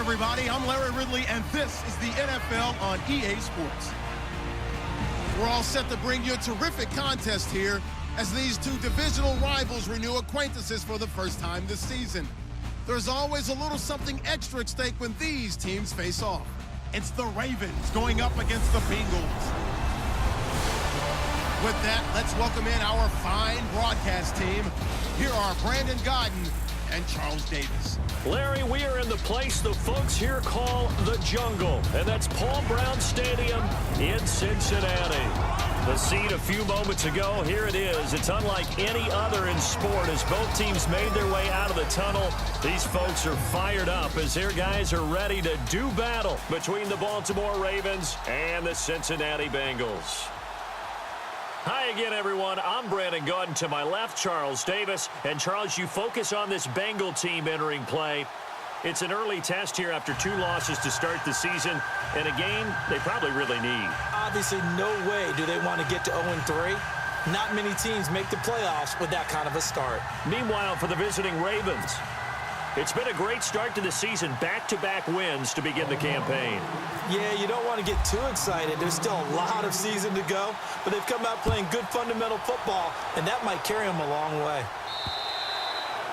everybody. I'm Larry Ridley, and this is the NFL on EA Sports. We're all set to bring you a terrific contest here as these two divisional rivals renew acquaintances for the first time this season. There's always a little something extra at stake when these teams face off. It's the Ravens going up against the Bengals. With that, let's welcome in our fine broadcast team. Here are Brandon Godden and Charles Davis. Larry, we are in the place the folks here call the Jungle, and that's Paul Brown Stadium in Cincinnati. The scene a few moments ago, here it is. It's unlike any other in sport as both teams made their way out of the tunnel. These folks are fired up as their guys are ready to do battle between the Baltimore Ravens and the Cincinnati Bengals. Hi again, everyone. I'm Brandon Godden. To my left, Charles Davis. And, Charles, you focus on this Bengal team entering play. It's an early test here after 2 losses to start the season, and a game they probably really need. Obviously, no way do they want to get to 0-3. Not many teams make the playoffs with that kind of a start. Meanwhile, for the visiting Ravens, it's been a great start to the season. Back-to-back wins to begin the campaign. Yeah, you don't want to get too excited. There's still a lot of season to go, but they've come out playing good fundamental football, and that might carry them a long way.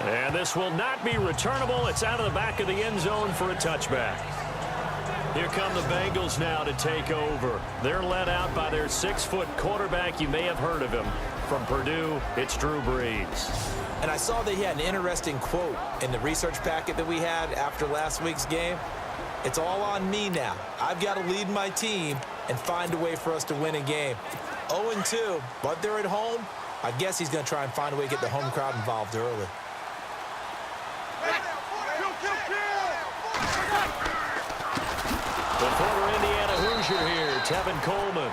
And this will not be returnable. It's out of the back of the end zone for a touchback. Here come the Bengals now to take over. They're led out by their 6-foot quarterback. You may have heard of him. From Purdue, it's Drew Brees. And I saw that he had an interesting quote in the research packet that we had after last week's game. It's all on me now. I've got to lead my team and find a way for us to win a game. 0-2, but they're at home. I guess he's going to try and find a way to get the home crowd involved early. The former Indiana Hoosier here, Tevin Coleman.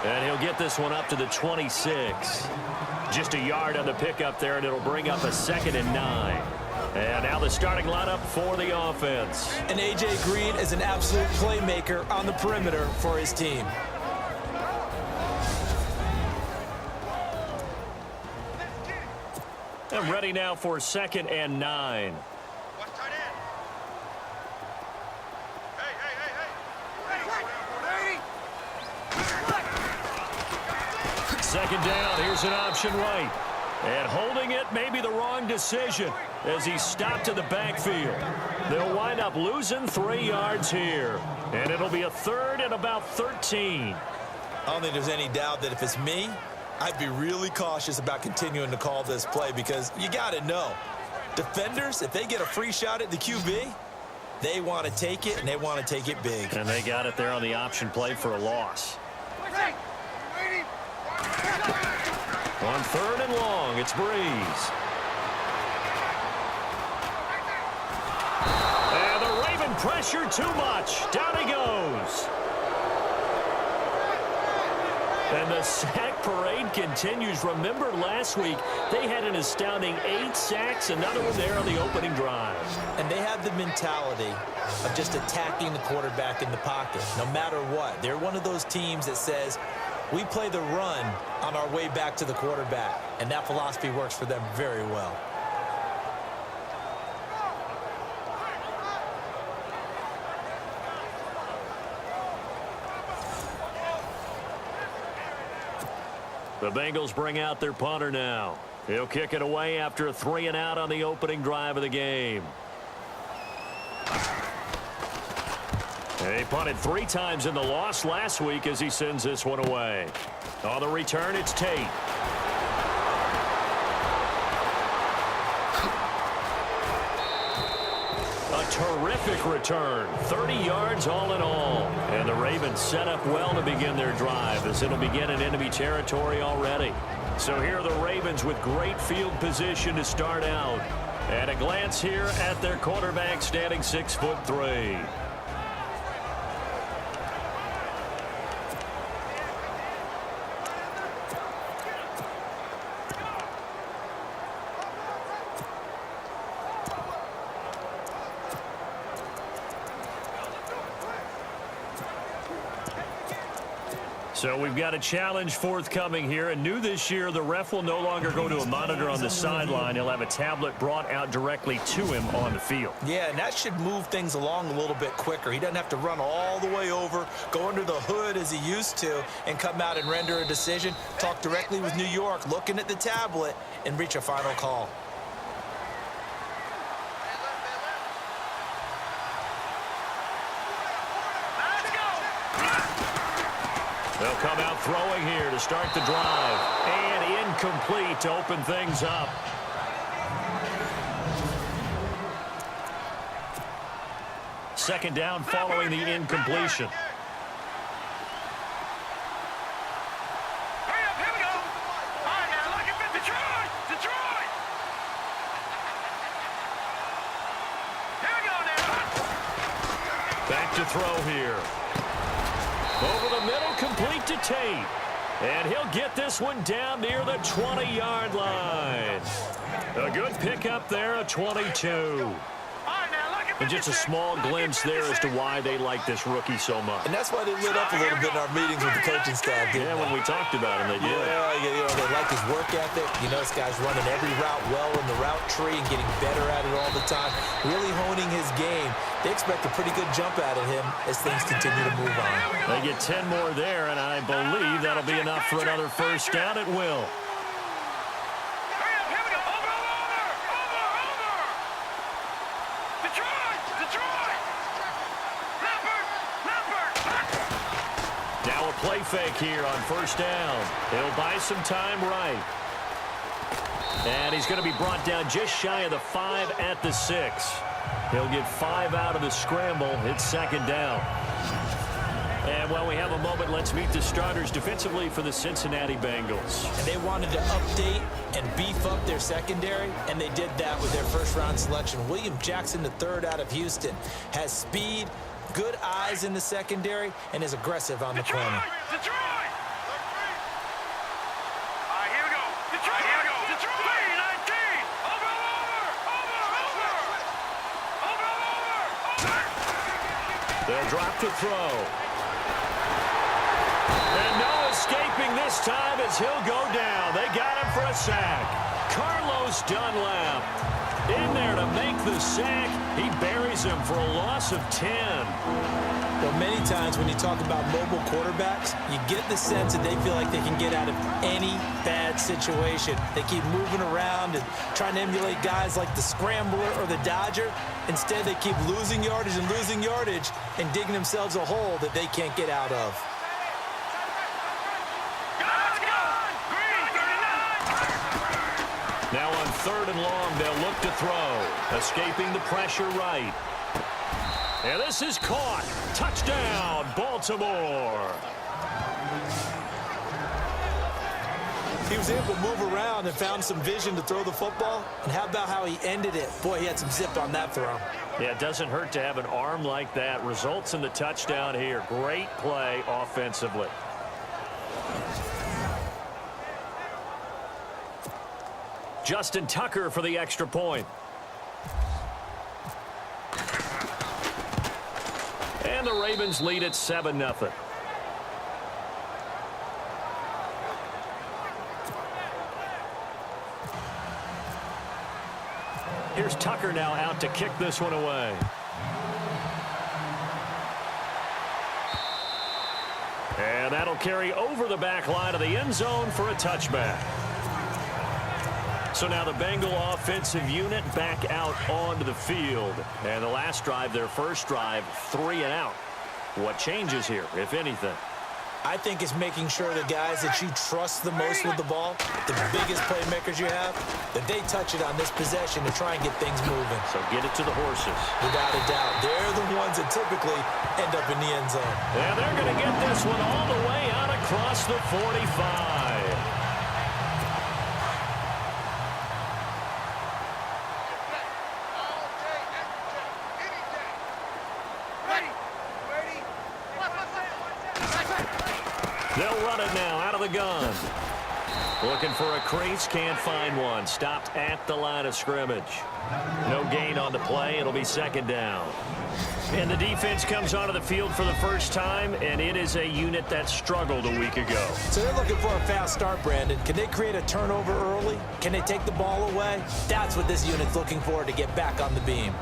And he'll get this one up to the 26. Just a yard on the pickup there, and it'll bring up a 2nd and 9. And now the starting lineup for the offense. And A.J. Green is an absolute playmaker on the perimeter for his team. And ready now for 2nd and 9. Second down, here's an option right. And holding it may be the wrong decision as he stopped in the backfield. They'll wind up losing 3 yards here. And it'll be a 3rd and about 13. I don't think there's any doubt that if it's me, I'd be really cautious about continuing to call this play because you got to know, defenders, if they get a free shot at the QB, they want to take it, and they want to take it big. And they got it there on the option play for a loss. On 3rd and long, it's Brees. And the Raven pressure too much. Down he goes. And the sack parade continues. Remember last week, they had an astounding 8 sacks, another one there on the opening drive. And they have the mentality of just attacking the quarterback in the pocket, no matter what. They're one of those teams that says, we play the run on our way back to the quarterback, and that philosophy works for them very well. The Bengals bring out their punter now. He'll kick it away after a 3-and-out on the opening drive of the game. He punted 3 times in the loss last week as he sends this one away. On the return, it's Tate. A terrific return. 30 yards all in all. And the Ravens set up well to begin their drive as it'll begin in enemy territory already. So here are the Ravens with great field position to start out. And a glance here at their quarterback standing 6'3". So we've got a challenge forthcoming here, and new this year, the ref will no longer go to a monitor on the sideline. He'll have a tablet brought out directly to him on the field. Yeah, and that should move things along a little bit quicker. He doesn't have to run all the way over, go under the hood as he used to, and come out and render a decision. Talk directly with New York, looking at the tablet, and reach a final call. They'll come out throwing here to start the drive. And incomplete to open things up. Second down following the incompletion. Back to throw here. Over the middle, complete to Tate. And he'll get this one down near the 20-yard line. A good pickup there, a 22. And just a small glimpse there as to why they like this rookie so much. And that's why they lit up a little bit in our meetings with the coaching staff. Yeah, when we talked about him, they did. Yeah, they like his work ethic. You know, this guy's running every route well in the route tree and getting better at it all the time, really honing his game. They expect a pretty good jump out of him as things continue to move on. They get 10 more there, and I believe that'll be enough for another first down. It will. Now a play fake here on first down. He'll buy some time right. And he's going to be brought down just shy of the 5 at the 6. He'll get 5 out of the scramble. It's second down. And while we have a moment, let's meet the starters defensively for the Cincinnati Bengals. And they wanted to update and beef up their secondary, and they did that with their first-round selection. William Jackson III out of Houston has speed, good eyes in the secondary, and is aggressive on the corner. They'll drop to throw. And no escaping this time as he'll go down. They got him for a sack. Carlos Dunlap in there to make the sack. He buries him for a loss of 10. Well, many times when you talk about mobile quarterbacks, you get the sense that they feel like they can get out of any bad situation. They keep moving around and trying to emulate guys like the Scrambler or the Dodger. Instead, they keep losing yardage and digging themselves a hole that they can't get out of. Now on 3rd and long, they'll look to throw. Escaping the pressure right. And this is caught. Touchdown, Baltimore. He was able to move around and found some vision to throw the football. And how about how he ended it? Boy, he had some zip on that throw. Yeah, it doesn't hurt to have an arm like that. Results in the touchdown here. Great play offensively. Justin Tucker for the extra point. And the Ravens lead at 7-0. Here's Tucker now out to kick this one away. And that'll carry over the back line of the end zone for a touchback. So now the Bengal offensive unit back out onto the field. And the last drive, their first drive, 3 and out. What changes here, if anything? I think it's making sure the guys that you trust the most with the ball, the biggest playmakers you have, that they touch it on this possession to try and get things moving. So get it to the horses. Without a doubt. They're the ones that typically end up in the end zone. And they're going to get this one all the way out across the 45. They'll run it now out of the gun. Looking for a crease, can't find one. Stopped at the line of scrimmage. No gain on the play. It'll be second down. And the defense comes onto the field for the first time, and it is a unit that struggled a week ago. So they're looking for a fast start, Brandon. Can they create a turnover early? Can they take the ball away? That's what this unit's looking for to get back on the beam.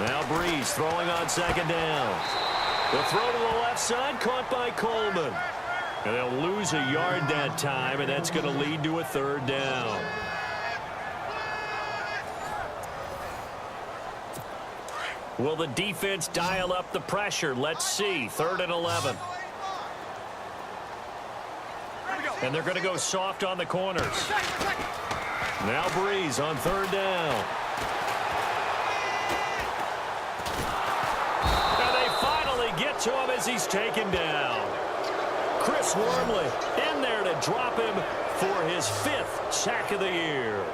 Now Breeze throwing on second down. The throw to the left side, caught by Coleman. And they'll lose a yard that time, and that's going to lead to a third down. Will the defense dial up the pressure? Let's see. 3rd and 11. And they're going to go soft on the corners. Now Breeze on 3rd down. Get to him as he's taken down. Chris Wormley in there to drop him for his 5th sack of the year.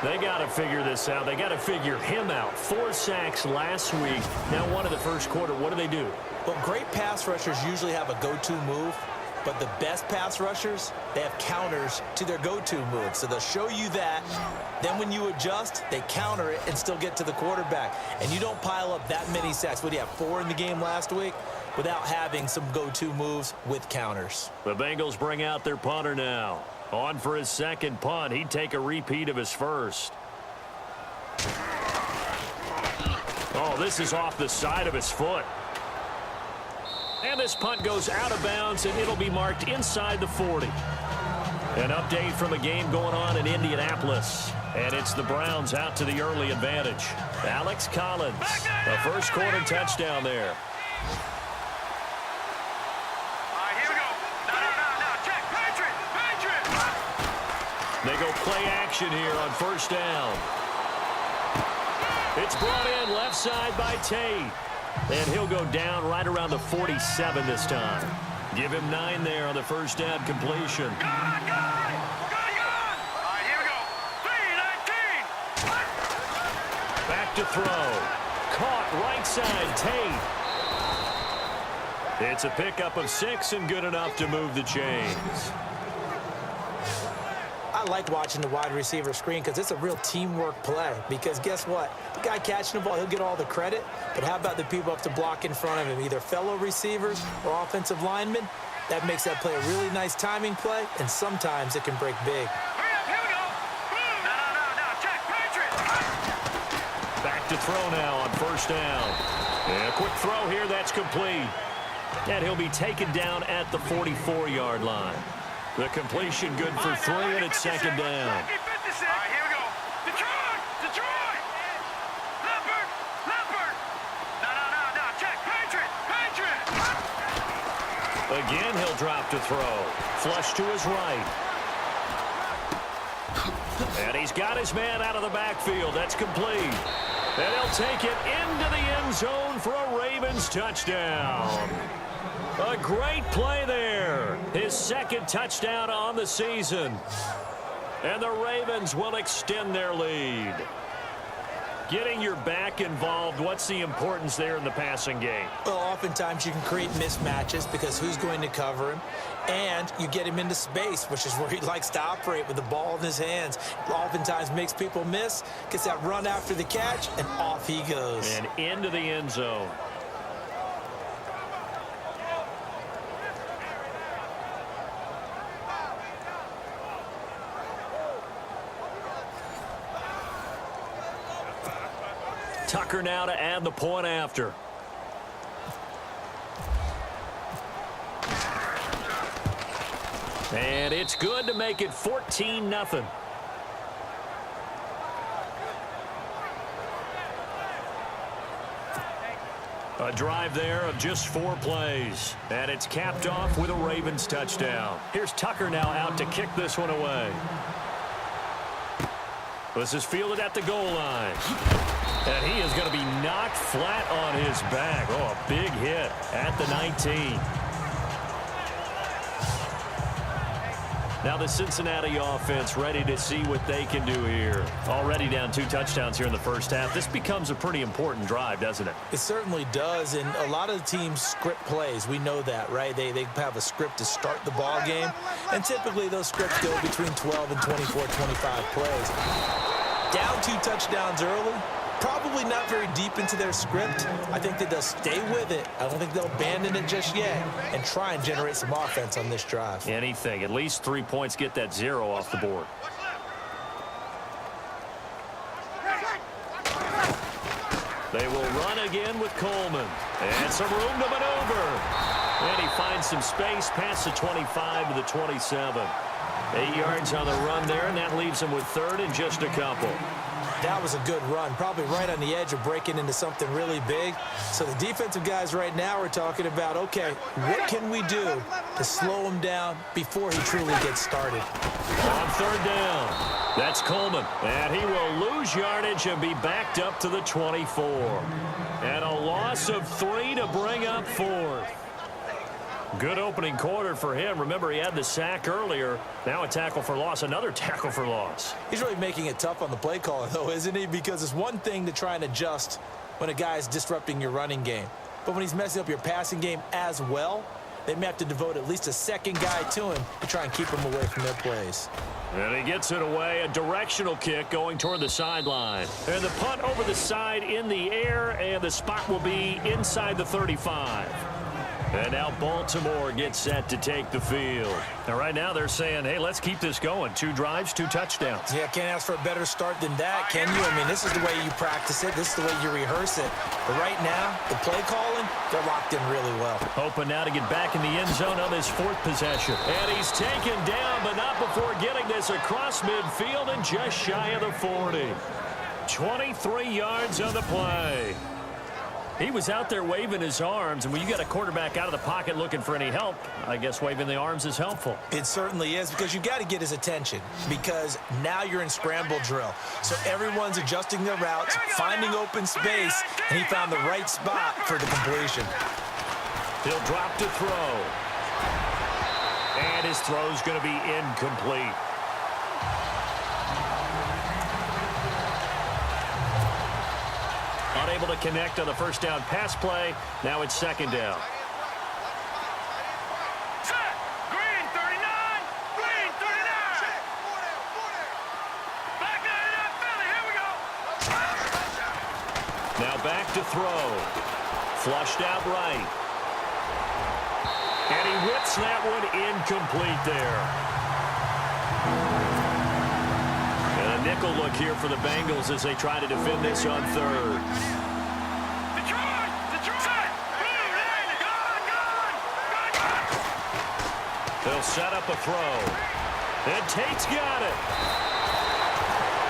They got to figure this out. They got to figure him out. 4 sacks last week. Now one in the first quarter. What do? Well, great pass rushers usually have a go-to move, but the best pass rushers, they have counters to their go-to move. So they'll show you that. Then when you adjust, they counter it and still get to the quarterback. And you don't pile up that many sacks. What do you have, 4 in the game last week? Without having some go-to moves with counters. The Bengals bring out their punter now. On for his second punt. He'd take a repeat of his first. Oh, this is off the side of his foot. And this punt goes out of bounds, and it'll be marked inside the 40. An update from a game going on in Indianapolis. And it's the Browns out to the early advantage. Alex Collins, a first quarter touchdown there. They go play action here on first down. It's brought in left side by Tate. And he'll go down right around the 47 this time. Give him 9 there on the first down completion. Back to throw. Caught right side, Tate. It's a pickup of 6 and good enough to move the chains. I like watching the wide receiver screen because it's a real teamwork play. Because guess what? The guy catching the ball, he'll get all the credit. But how about the people up to block in front of him, either fellow receivers or offensive linemen? That makes that play a really nice timing play, and sometimes it can break big. Back to throw now on first down. And a quick throw here, that's complete. And he'll be taken down at the 44-yard line. The completion good for 3, and it's second down. All right, here we go. Detroit! Leopard! No, check. Patriot! Again, he'll drop to throw. Flush to his right. And he's got his man out of the backfield. That's complete. And he'll take it into the end zone for a Ravens touchdown. A great play there. His 2nd touchdown on the season. And the Ravens will extend their lead. Getting your back involved, what's the importance there in the passing game? Well, oftentimes you can create mismatches because who's going to cover him? And you get him into space, which is where he likes to operate with the ball in his hands. Oftentimes makes people miss, gets that run after the catch, and off he goes. And into the end zone. Tucker now to add the point after. And it's good to make it 14-0. A drive there of just 4 plays. And it's capped off with a Ravens touchdown. Here's Tucker now out to kick this one away. This is fielded at the goal line. And he is going to be knocked flat on his back. Oh, a big hit at the 19. Now the Cincinnati offense ready to see what they can do here. Already down 2 touchdowns here in the first half. This becomes a pretty important drive, doesn't it? It certainly does, and a lot of the teams script plays. We know that, right? They have a script to start the ball game, and typically those scripts go between 12 and 24, 25 plays. Down 2 touchdowns early, probably not very deep into their script. I think that they'll stay with it. I don't think they'll abandon it just yet and try and generate some offense on this drive. Anything. At least 3 points, get that 0 off the board. They will run again with Coleman. And some room to maneuver. And he finds some space past the 25 to the 27. 8 yards on the run there, and that leaves him with 3rd and just a couple. That was a good run, probably right on the edge of breaking into something really big. So the defensive guys right now are talking about, okay, what can we do to slow him down before he truly gets started? On 3rd down, that's Coleman. And he will lose yardage and be backed up to the 24. And a loss of 3 to bring up 4th. Good opening quarter for him. Remember, he had the sack earlier. Now a tackle for loss, another tackle for loss. He's really making it tough on the play caller, though, isn't he? Because it's one thing to try and adjust when a guy is disrupting your running game. But when he's messing up your passing game as well, they may have to devote at least a second guy to him to try and keep him away from their plays. And he gets it away, a directional kick going toward the sideline. And the punt over the side in the air, and the spot will be inside the 35. And now Baltimore gets set to take the field. Now, right now they're saying, hey, let's keep this going. 2 drives, 2 touchdowns. Yeah, can't ask for a better start than that, can you? I mean, this is the way you practice it. This is the way you rehearse it. But right now, the play calling, they're locked in really well. Hoping now to get back in the end zone on this 4th possession. And he's taken down, but not before getting this across midfield and just shy of the 40. 23 yards on the play. He was out there waving his arms, and when you got a quarterback out of the pocket looking for any help, I guess waving the arms is helpful. It certainly is, because you got to get his attention, because now you're in scramble drill. So everyone's adjusting their routes, finding open space, and he found the right spot for the completion. He'll drop to throw. And his throw's going to be incomplete. Unable to connect on the first down pass play. Now it's 2nd down. Set. Green 39. Green 39. Back nine it up, Philly. Here we go. Now back to throw. Flushed out right. And he whips that one incomplete there. And a nickel look here for the Bengals as they try to defend this on 3rd. They'll set up a throw. And Tate's got it.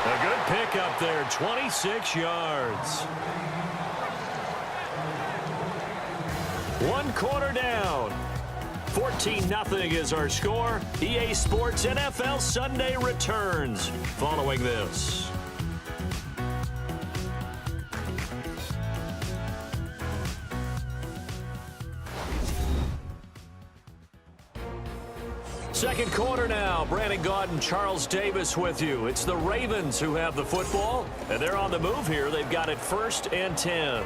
A good pickup there, 26 yards. 1 quarter down. 14-0 is our score. EA Sports NFL Sunday returns following this. Second quarter now. Brandon Gaudin and Charles Davis with you. It's the Ravens who have the football, and they're on the move here. They've got it 1st and 10.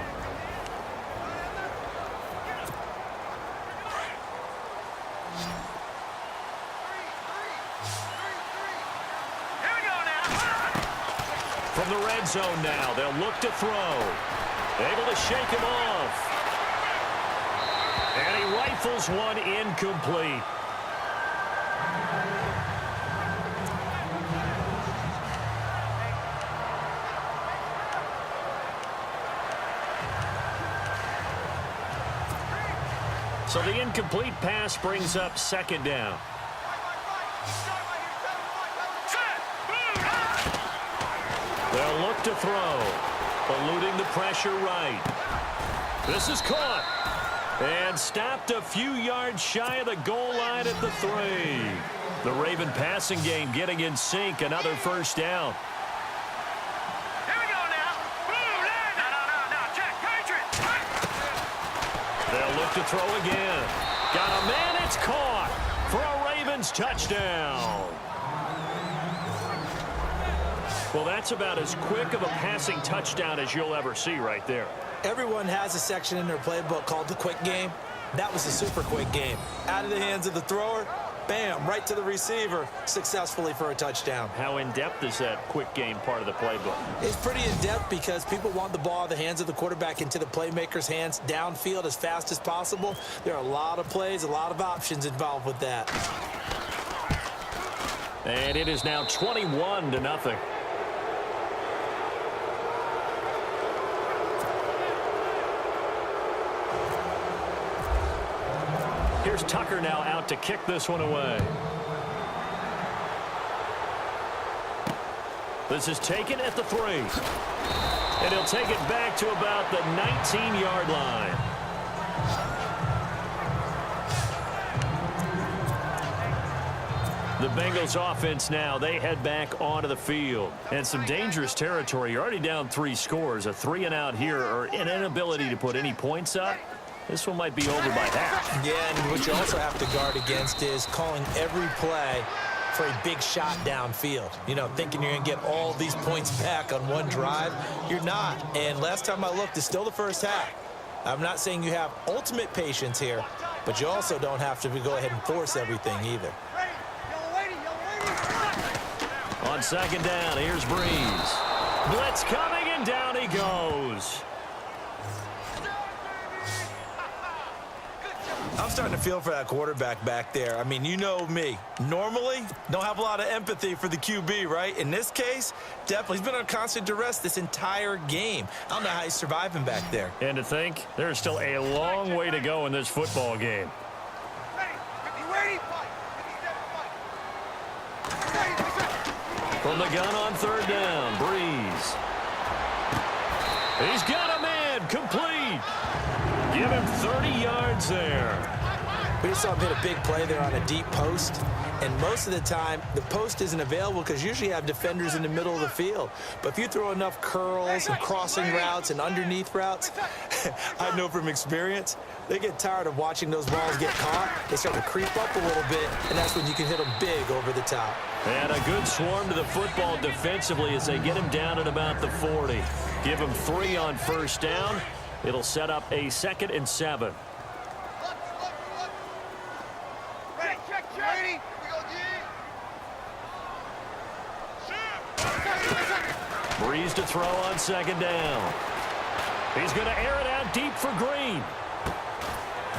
From the red zone now, they'll look to throw. Able to shake him off. And he rifles one incomplete. So the incomplete pass brings up 2nd down. They'll look to throw. Eluding the pressure right. This is caught. And stopped a few yards shy of the goal line at the 3. The Raven passing game getting in sync. Another 1st down. Here we go now. No, check. Patriots. They'll look to throw again. Got a man. It's caught for a Raven Collins, touchdown. Well, that's about as quick of a passing touchdown as you'll ever see right there. Everyone has a section in their playbook called the quick game. That was a super quick game. Out of the hands of the thrower, bam, right to the receiver, successfully for a touchdown. How in-depth is that quick game part of the playbook? It's pretty in-depth because people want the ball out of the hands of the quarterback into the playmaker's hands downfield as fast as possible. There are a lot of plays, a lot of options involved with that. And it is now 21-0. Here's Tucker now out to kick this one away. This is taken at the 3. And he'll take it back to about the 19-yard line. The Bengals offense now, they head back onto the field. And some dangerous territory. You're already down 3 scores. A 3-and-out here or an inability to put any points up. This one might be over by half. Yeah, and what you also have to guard against is calling every play for a big shot downfield. You know, thinking you're going to get all these points back on one drive. You're not. And last time I looked, it's still the first half. I'm not saying you have ultimate patience here, but you also don't have to go ahead and force everything either. On second down, here's Breeze. Blitz coming, and down he goes. I'm starting to feel for that quarterback back there. I mean, you know me. Normally, don't have a lot of empathy for the QB, right? In this case, definitely. He's been on constant duress this entire game. I don't know how he's surviving back there. And to think, there's still a long way to go in this football game. From the gun on third down, Breeze. He's got a man, complete. Give him 30 yards there. We just saw him hit a big play there on a deep post. And most of the time, the post isn't available because usually you have defenders in the middle of the field. But if you throw enough curls and crossing routes and underneath routes, I know from experience, they get tired of watching those balls get caught. They start to creep up a little bit, and that's when you can hit them big over the top. And a good swarm to the football defensively as they get him down at about the 40. Give him 3 on first down. It'll set up a 2nd and 7. Breeze to throw on second down. He's going to air it out deep for Green.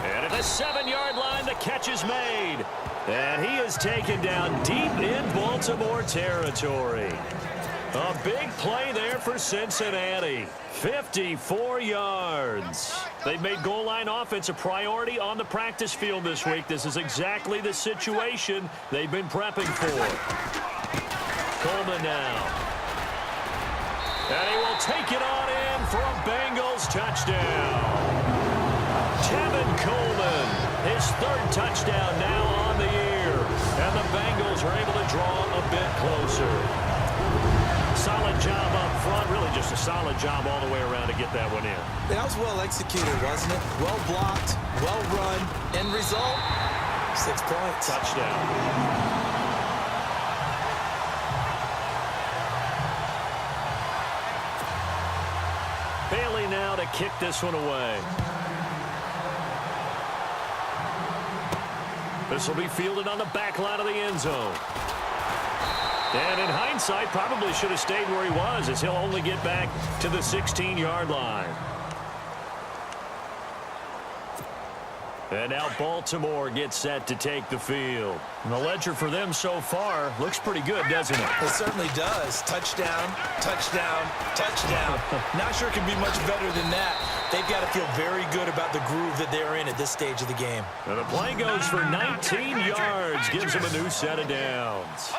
And at the 7-yard line, the catch is made. And he is taken down deep in Baltimore territory. A big play there for Cincinnati. 54 yards. They've made goal line offense a priority on the practice field this week. This is exactly the situation they've been prepping for. Coleman now. And he will take it on in for a Bengals touchdown. Tevin Coleman, his 3rd touchdown now on the year. And the Bengals are able to draw a bit closer. Solid job up front, really just a solid job all the way around to get that one in. That was well executed, wasn't it? Well blocked, well run. End result, 6 points. Touchdown. Bailey now to kick this one away. This will be fielded on the back line of the end zone. And in hindsight, probably should have stayed where he was as he'll only get back to the 16-yard line. And now Baltimore gets set to take the field. And the ledger for them so far looks pretty good, doesn't it? It certainly does. Touchdown, touchdown, touchdown. Not sure it can be much better than that. They've got to feel very good about the groove that they're in at this stage of the game. And the play goes for 19 yards, gives them a new set of downs.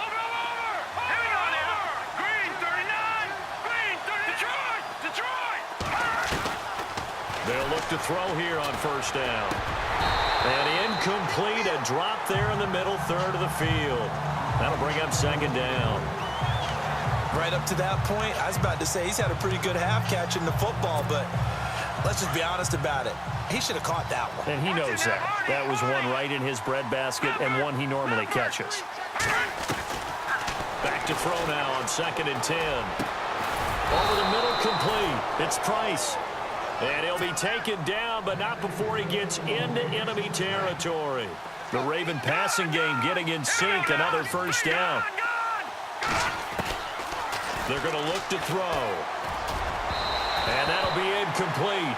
They'll look to throw here on first down. And incomplete, a drop there in the middle third of the field. That'll bring up second down. Right up to that point, I was about to say he's had a pretty good half catching the football, but Let's just be honest about it. He should have caught that one. And he knows that. That was one right in his breadbasket and one he normally catches. Back to throw now on 2nd and 10. Over the middle, complete. It's Price. And he'll be taken down, but not before he gets into enemy territory. The Raven passing game getting in sync. Another first down. They're going to look to throw. And that'll be incomplete.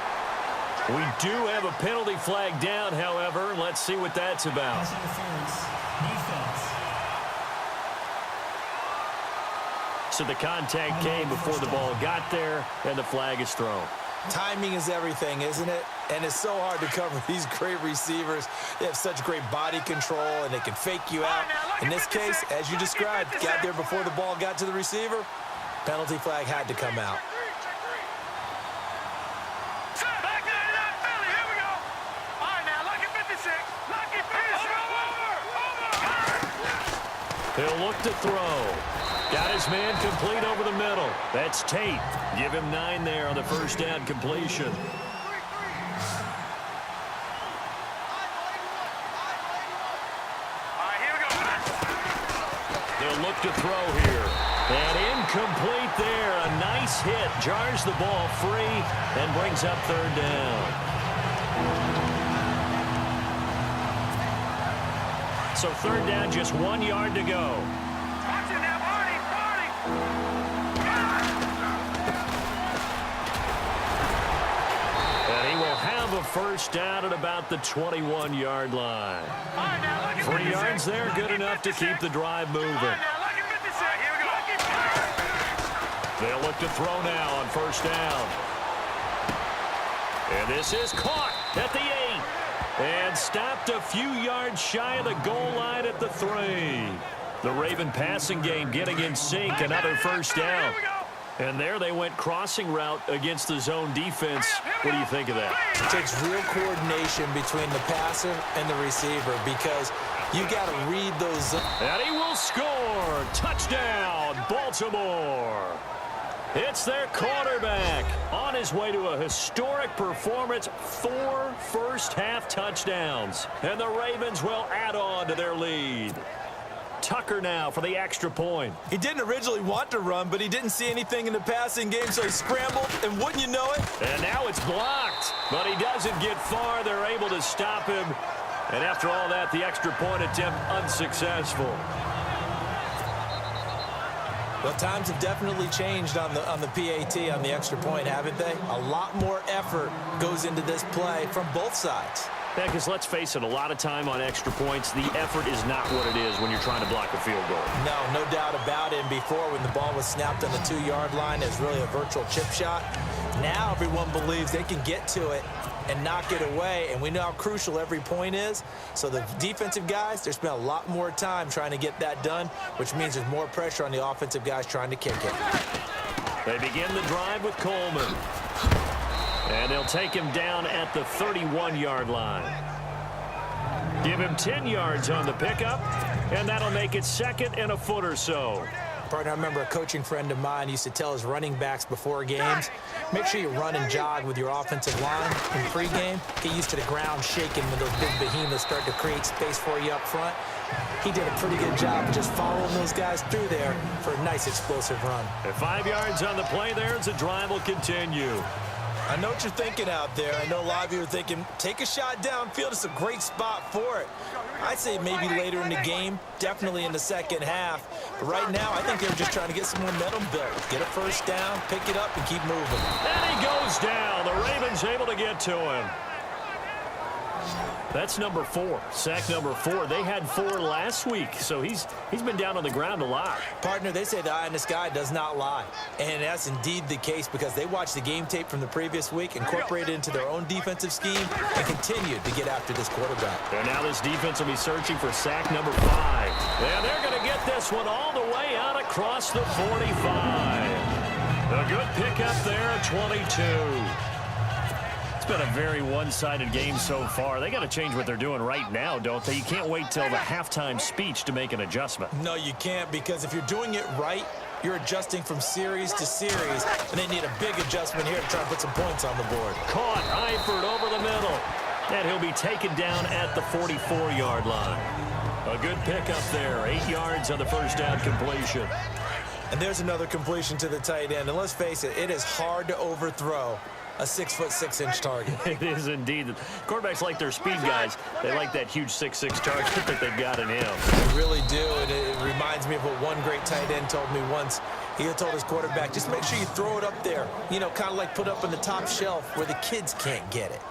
We do have a penalty flag down, however. Let's see what that's about. So the contact came before the ball got there, and the flag is thrown. Timing is everything, isn't it? And it's so hard to cover these great receivers. They have such great body control, and they can fake you out. In this case, as you described, got there before the ball got to the receiver. Penalty flag had to come out. He'll look to throw. Got his man complete over the middle. That's Tate. Give him 9 there on the first down completion. They'll look to throw here. And incomplete there. A nice hit. Jars the ball free and brings up 3rd down. So 3rd down, just 1 yard to go. And he will have a first down at about the 21-yard line. 3 yards there, good enough to keep the drive moving. They'll look to throw now on first down. And this is caught at the 8. And stopped a few yards shy of the goal line at the 3. The Raven passing game getting in sync. Another first down. And there they went crossing route against the zone defense. What do you think of that? It takes real coordination between the passer and the receiver because you got to read those. And he will score. Touchdown, Baltimore. It's their quarterback on his way to a historic performance. 4 first-half touchdowns. And the Ravens will add on to their lead. Tucker now for the extra point. He didn't originally want to run, but he didn't see anything in the passing game, so he scrambled, and wouldn't you know it? And now it's blocked, but he doesn't get far. They're able to stop him. And after all that, the extra point attempt unsuccessful. Well, times have definitely changed on the PAT, on the extra point, haven't they? A lot more effort goes into this play from both sides. Yeah, because let's face it, a lot of time on extra points, the effort is not what it is when you're trying to block a field goal. No doubt about it. And before, when the ball was snapped on the 2-yard line, it was really a virtual chip shot. Now everyone believes they can get to it and knock it away, and we know how crucial every point is. So the defensive guys, they spent a lot more time trying to get that done, which means there's more pressure on the offensive guys trying to kick it. They begin the drive with Coleman. And they'll take him down at the 31-yard line. Give him 10 yards on the pickup, and that'll make it 2nd and a foot or so. Partner, I remember a coaching friend of mine used to tell his running backs before games, make sure you run and jog with your offensive line in pregame. Get used to the ground shaking when those big behemoths start to create space for you up front. He did a pretty good job of just following those guys through there for a nice explosive run. At 5 yards on the play there as the drive will continue. I know what you're thinking out there. I know a lot of you are thinking, take a shot downfield. It's a great spot for it. I'd say maybe later in the game, definitely in the second half. But right now, I think they're just trying to get some momentum built. Get a first down, pick it up, and keep moving. And he goes down. The Ravens able to get to him. That's number 4. Sack number 4. They had 4 last week, so he's been down on the ground a lot. Partner, they say the eye in the sky does not lie. And that's indeed the case because they watched the game tape from the previous week, incorporated it into their own defensive scheme, and continued to get after this quarterback. And now this defense will be searching for sack number 5. And they're going to get this one all the way out across the 45. A good pickup there at 22. It's been a very one-sided game so far. They got to change what they're doing right now, don't they? You can't wait till the halftime speech to make an adjustment. No, you can't, because if you're doing it right, You're adjusting from series to series, and they need a big adjustment here to try and put some points on the board. Caught Eifert over the middle. And he'll be taken down at the 44-yard line. A good pickup there. 8 yards on the first down completion. And there's another completion to the tight end. And let's face it, it is hard to overthrow a 6'6" target. It is indeed. Quarterbacks like their speed guys. They like that huge 6'6" target that they've got in him. They really do, and it reminds me of what one great tight end told me once. He had told his quarterback, just make sure you throw it up there. You know, kind of like put up on the top shelf where the kids can't get it.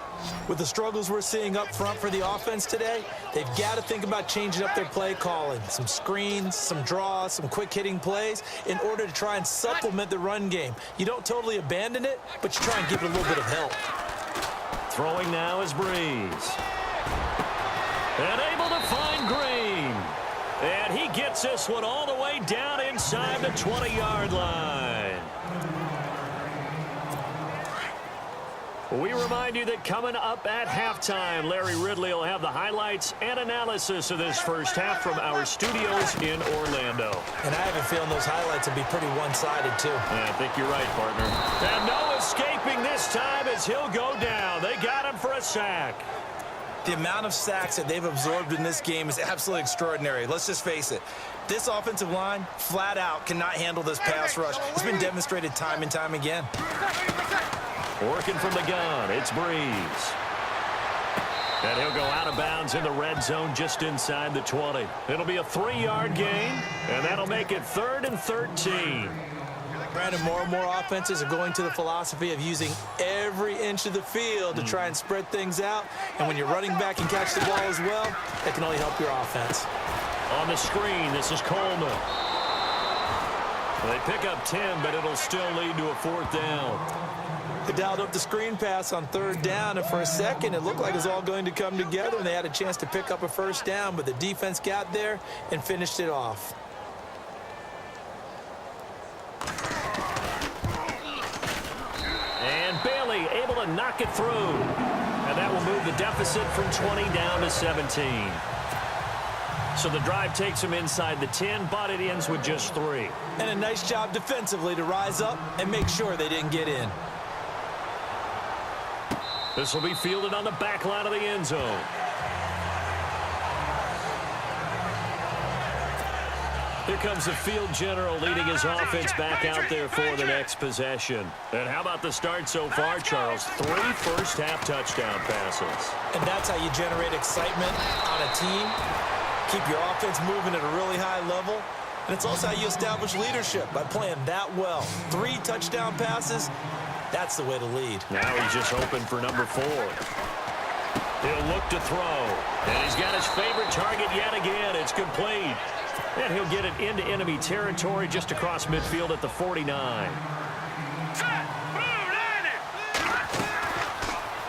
With the struggles we're seeing up front for the offense today, they've got to think about changing up their play calling. Some screens, some draws, some quick-hitting plays in order to try and supplement the run game. You don't totally abandon it, but you try and give it a little bit of help. Throwing now is Breeze. And able to find Green. And he gets this one all the way down inside the 20-yard line. We remind you that coming up at halftime, Larry Ridley will have the highlights and analysis of this first half from our studios in Orlando. And I have a feeling those highlights will be pretty one-sided, too. Yeah, I think you're right, partner. And no escaping this time as he'll go down. They got him for a sack. The amount of sacks that they've absorbed in this game is absolutely extraordinary. Let's just face it. This offensive line, flat out, cannot handle this pass rush. It's been demonstrated time and time again. Working from the gun, it's Breeze. And he'll go out of bounds in the red zone just inside the 20. It'll be a 3-yard gain, and that'll make it 3rd and 13. Brandon, more and more offenses are going to the philosophy of using every inch of the field to try and spread things out. And when you're running back and catch the ball as well, that can only help your offense. On the screen, this is Coleman. They pick up 10, but it'll still lead to a 4th down. They dialed up the screen pass on 3rd down, and for a second, it looked like it was all going to come together, and they had a chance to pick up a 1st down, but the defense got there and finished it off. And Bailey able to knock it through. And that will move the deficit from 20 down to 17. So the drive takes them inside the 10, but it ends with just 3. And a nice job defensively to rise up and make sure they didn't get in. This will be fielded on the back line of the end zone. Here comes the field general leading his offense back out there for the next possession. And how about the start so far, Charles? 3 first-half touchdown passes. And that's how you generate excitement on a team. Keep your offense moving at a really high level. And it's also how you establish leadership by playing that well. 3 touchdown passes. That's the way to lead. Now he's just hoping for number 4. He'll look to throw. And he's got his favorite target yet again. It's complete. And he'll get it into enemy territory just across midfield at the 49.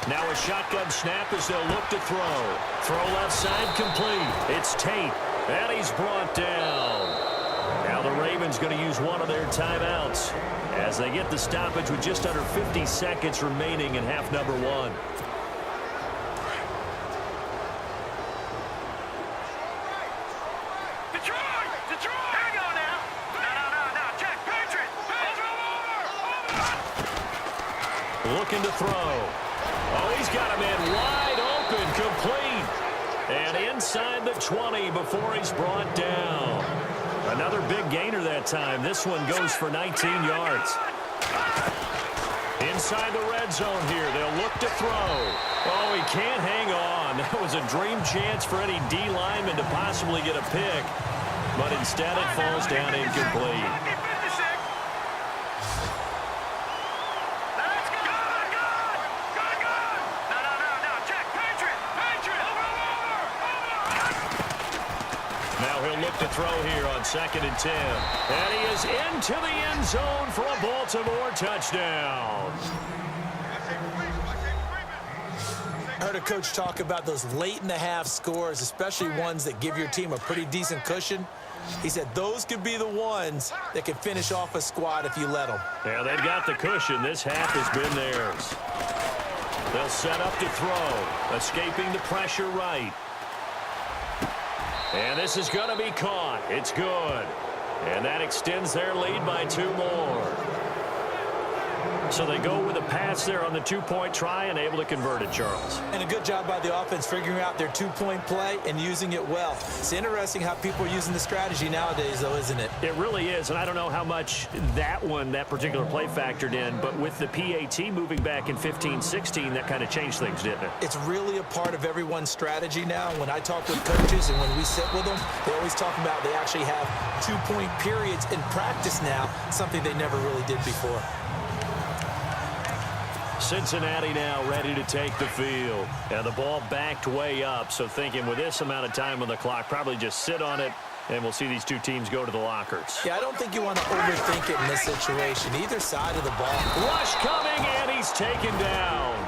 Now a shotgun snap as they'll look to throw. Throw left side complete. It's Tate. And he's brought down. Now the Ravens going to use one of their timeouts as they get the stoppage with just under 50 seconds remaining in half number 1. Looking to throw. Oh, he's got a man wide open, complete. And inside the 20 before he's brought down. Another big gainer that time. This one goes for 19 yards. Inside the red zone here. They'll look to throw. Oh, he can't hang on. That was a dream chance for any D lineman to possibly get a pick. But instead it falls down incomplete. To throw here on 2nd and 10. And he is into the end zone for a Baltimore touchdown. I heard a coach talk about those late-in-the-half scores, especially ones that give your team a pretty decent cushion. He said those could be the ones that can finish off a squad if you let them. Yeah, they've got the cushion. This half has been theirs. They'll set up to throw, escaping the pressure right. And this is going to be caught. It's good. And that extends their lead by 2 more. So they go with a pass there on the 2-point try and able to convert it, Charles. And a good job by the offense figuring out their 2-point play and using it well. It's interesting how people are using the strategy nowadays, though, isn't it? It really is, and I don't know how much that particular play factored in, but with the PAT moving back in 15-16, that kind of changed things, didn't it? It's really a part of everyone's strategy now. When I talk with coaches and when we sit with them, they always talk about they actually have 2-point periods in practice now, something they never really did before. Cincinnati now ready to take the field. And the ball backed way up, so thinking with this amount of time on the clock, probably just sit on it, and we'll see these two teams go to the lockers. Yeah, I don't think you want to overthink it in this situation. Either side of the ball. Rush coming, and he's taken down.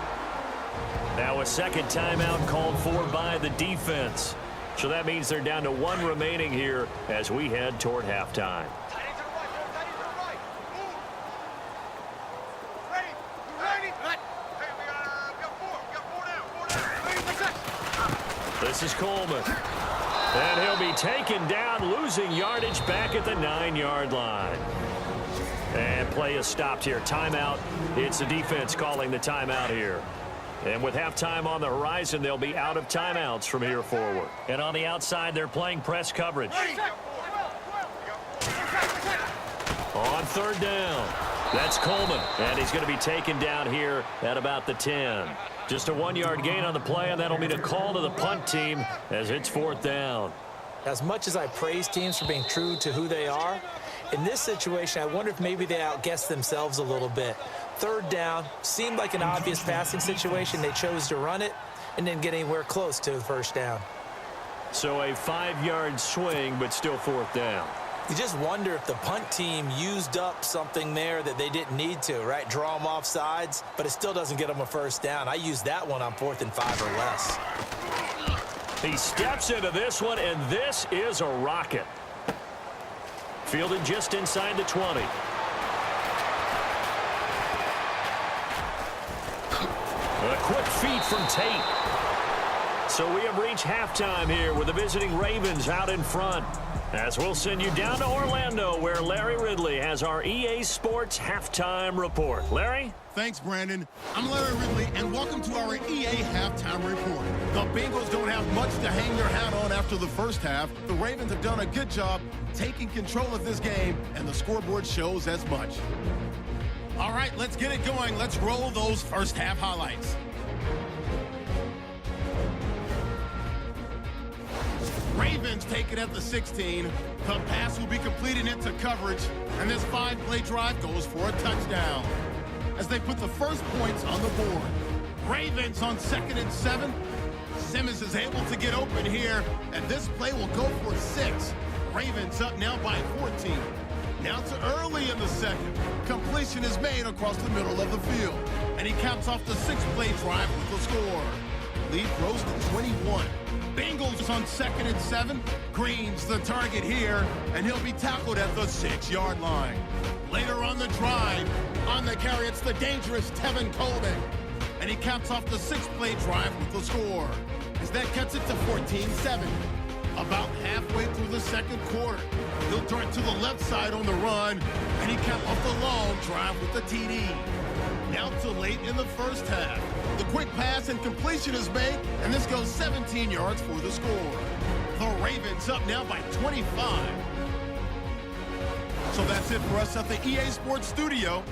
Now a second timeout called for by the defense. So that means they're down to 1 remaining here as we head toward halftime. This is Coleman. And he'll be taken down, losing yardage back at the 9-yard line. And play is stopped here. Timeout. It's the defense calling the timeout here. And with halftime on the horizon, they'll be out of timeouts from here forward. And on the outside, they're playing press coverage. On 3rd down, that's Coleman. And he's going to be taken down here at about the 10. Just a 1-yard gain on the play, and that'll mean a call to the punt team as it's 4th down. As much as I praise teams for being true to who they are, in this situation, I wonder if maybe they outguessed themselves a little bit. 3rd down seemed like an obvious passing situation. They chose to run it and didn't get anywhere close to the 1st down. So a 5-yard swing, but still 4th down. You just wonder if the punt team used up something there that they didn't need to, right? Draw them off sides, but it still doesn't get them a 1st down. I used that one on 4th and 5 or less. He steps into this one, and this is a rocket. Fielded just inside the 20. A quick feed from Tate. So we have reached halftime here with the visiting Ravens out in front. As we'll send you down to Orlando, where Larry Ridley has our EA Sports Halftime Report. Larry? Thanks, Brandon. I'm Larry Ridley, and welcome to our EA Halftime Report. The Bengals don't have much to hang their hat on after the first half. The Ravens have done a good job taking control of this game, and the scoreboard shows as much. All right, let's get it going. Let's roll those first half highlights. Ravens take it at the 16. The pass will be completed into coverage, and this 5-play drive goes for a touchdown. As they put the first points on the board. Ravens on 2nd and 7. Simmons is able to get open here, and this play will go for 6. Ravens up now by 14. Now to early in the 2nd. Completion is made across the middle of the field, and he caps off the 6-play drive with the score. Lead grows to 21. Bengals on 2nd and 7. Green's the target here, and he'll be tackled at the 6-yard line. Later on the drive, on the carry, it's the dangerous Tevin Coleman, and he caps off the 6-play drive with the score, as that cuts it to 14-7. About halfway through the 2nd quarter, he'll dart to the left side on the run, and he caps off the long drive with the TD. Now to late in the first half. The quick pass and completion is made, and this goes 17 yards for the score. The Ravens up now by 25. So that's it for us at the EA Sports Studio.